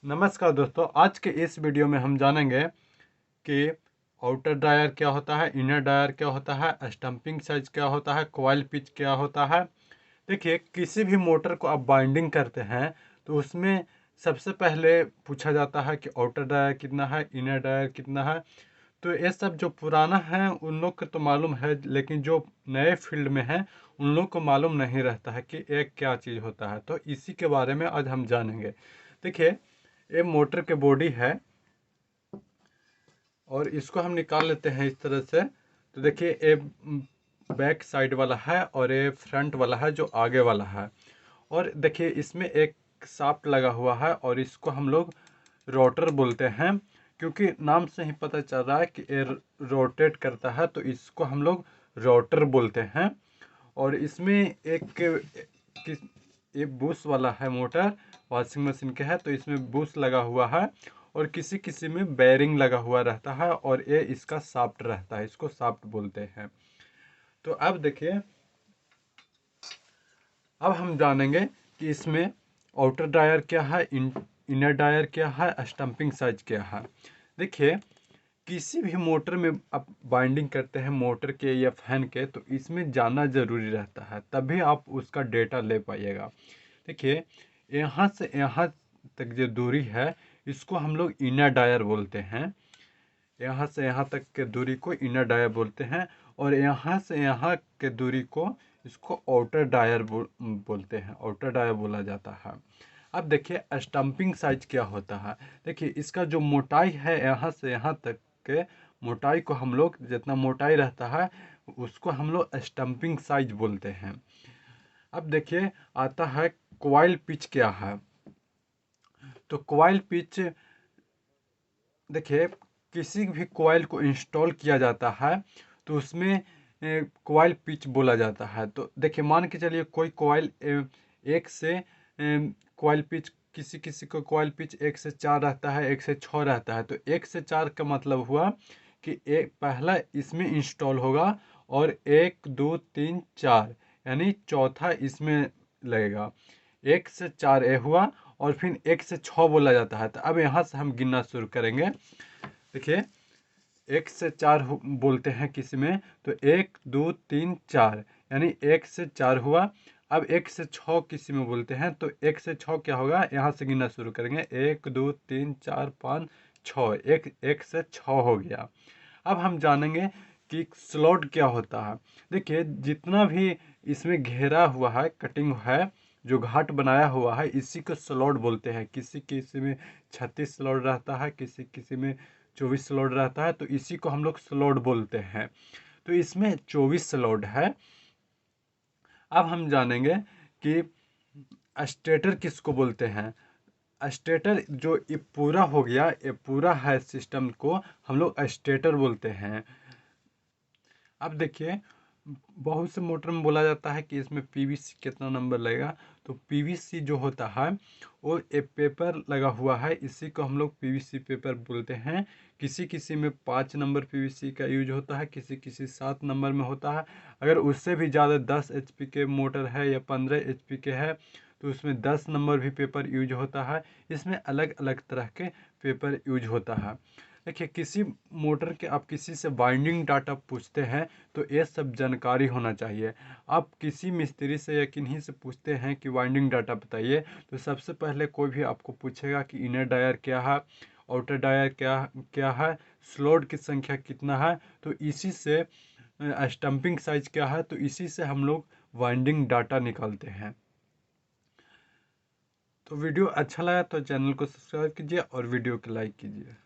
नमस्कार दोस्तों, आज के इस वीडियो में हम जानेंगे कि आउटर ड्रायर क्या होता है, इनर ड्रायर क्या होता है, स्टंपिंग साइज क्या होता है, कॉइल पिच क्या होता है। देखिए, किसी भी मोटर को आप बाइंडिंग करते हैं तो उसमें सबसे पहले पूछा जाता है कि आउटर ड्रायर कितना है, इनर ड्रायर कितना है। तो ये सब जो पुराना है उन लोग को तो मालूम है, लेकिन जो नए फील्ड में है उन लोग को मालूम नहीं रहता है कि एक क्या चीज़ होता है। तो इसी के बारे में आज हम जानेंगे। देखिए, ये मोटर के बॉडी है और इसको हम निकाल लेते हैं इस तरह से। तो देखिए, ये बैक साइड वाला है और ये फ्रंट वाला है जो आगे वाला है। और देखिए, इसमें एक शाफ्ट लगा हुआ है और इसको हम लोग रोटर बोलते हैं, क्योंकि नाम से ही पता चल रहा है कि ये रोटेट करता है, तो इसको हम लोग रोटर बोलते हैं। और इसमें ये बुश वाला है मोटर, वॉशिंग मशीन के है, तो इसमें बुश लगा हुआ है और किसी किसी में बेरिंग लगा हुआ रहता है और ये इसका शाफ्ट रहता है, इसको शाफ्ट बोलते हैं। तो अब देखिए, अब हम जानेंगे कि इसमें आउटर ड्रायर क्या है, इनर ड्रायर क्या है, स्टंपिंग साइज क्या है। देखिए, किसी भी मोटर में आप बाइंडिंग करते हैं मोटर के या फैन के, तो इसमें जाना ज़रूरी रहता है, तभी आप उसका डेटा ले पाइएगा। देखिए, यहाँ से यहाँ तक जो दूरी है इसको हम लोग इनर डायर बोलते हैं। यहाँ से यहाँ तक के दूरी को इनर डायर बोलते हैं और यहाँ से यहाँ के दूरी को इसको आउटर डायर बोलते हैं, आउटर डायर बोला जाता है। अब देखिए, स्टंपिंग साइज क्या होता है। देखिए, इसका जो मोटाई है यहाँ से यहाँ तक के मोटाई को हम लोग, जितना मोटाई रहता है उसको हम लोग स्टंपिंग साइज बोलते हैं। अब देखिए, आता है कॉइल पिच क्या है। तो कॉइल पिच, देखिए, किसी भी कॉइल को इंस्टॉल किया जाता है तो उसमें कॉइल पिच बोला जाता है। तो देखिए, मान के चलिए कोई कॉइल एक से कॉइल पिच, किसी किसी को कॉइल पिच 1 से 4 रहता है, 1 से 6 रहता है। तो 1 से 4 का मतलब हुआ कि एक पहला इसमें इंस्टॉल होगा और 1 2 3 4 यानी चौथा इसमें लगेगा। 1 से 4 ये हुआ और फिर 1 से 6 बोला जाता है। तो अब यहाँ से हम गिनना शुरू करेंगे। देखिए, 1 से 4 बोलते हैं किसी में, तो 1 2 3 4 यानी 1 से 4 हुआ। अब 1 से 6 किसी में बोलते हैं, तो 1 से 6 क्या होगा, यहाँ से गिनना शुरू करेंगे। 1 2 3 4 5 6, एक से 6 हो गया। अब हम जानेंगे कि स्लॉट क्या होता है। देखिए, जितना भी इसमें घेरा हुआ है, कटिंग है, जो घाट बनाया हुआ है, इसी को स्लॉट बोलते हैं। किसी किसी में 36 स्लॉट रहता है, किसी किसी में 24 स्लॉट रहता है, तो इसी को हम लोग स्लॉट बोलते हैं। तो इसमें 24 स्लॉट है। अब हम जानेंगे कि स्टेटर किसको बोलते हैं। स्टेटर, जो ये पूरा हो गया, ये पूरा है सिस्टम को हम लोग स्टेटर बोलते हैं। अब देखिए, बहुत से मोटर में बोला जाता है कि इसमें पीवीसी कितना नंबर लगेगा। तो पीवीसी जो होता है वो एक पेपर लगा हुआ है, इसी को हम लोग पीवीसी पेपर बोलते हैं। किसी किसी में 5 नंबर पीवीसी का यूज होता है, किसी किसी 7 नंबर में होता है। अगर उससे भी ज़्यादा 10 HP के मोटर है या 15 HP के है तो उसमें 10 नंबर भी पेपर यूज होता है। इसमें अलग अलग तरह के पेपर यूज होता है। देखिए, किसी मोटर के आप किसी से बाइंडिंग डाटा पूछते हैं तो ये सब जानकारी होना चाहिए। आप किसी मिस्त्री से या किन्हीं से पूछते हैं कि वाइंडिंग डाटा बताइए, तो सबसे पहले कोई भी आपको पूछेगा कि इनर डायर क्या है, आउटर डायर क्या क्या है, स्लॉट की संख्या कितना है। तो इसी से स्टंपिंग साइज क्या है, तो इसी से हम लोग वाइंडिंग डाटा निकालते हैं। तो वीडियो अच्छा लगा तो चैनल को सब्सक्राइब कीजिए और वीडियो को लाइक कीजिए।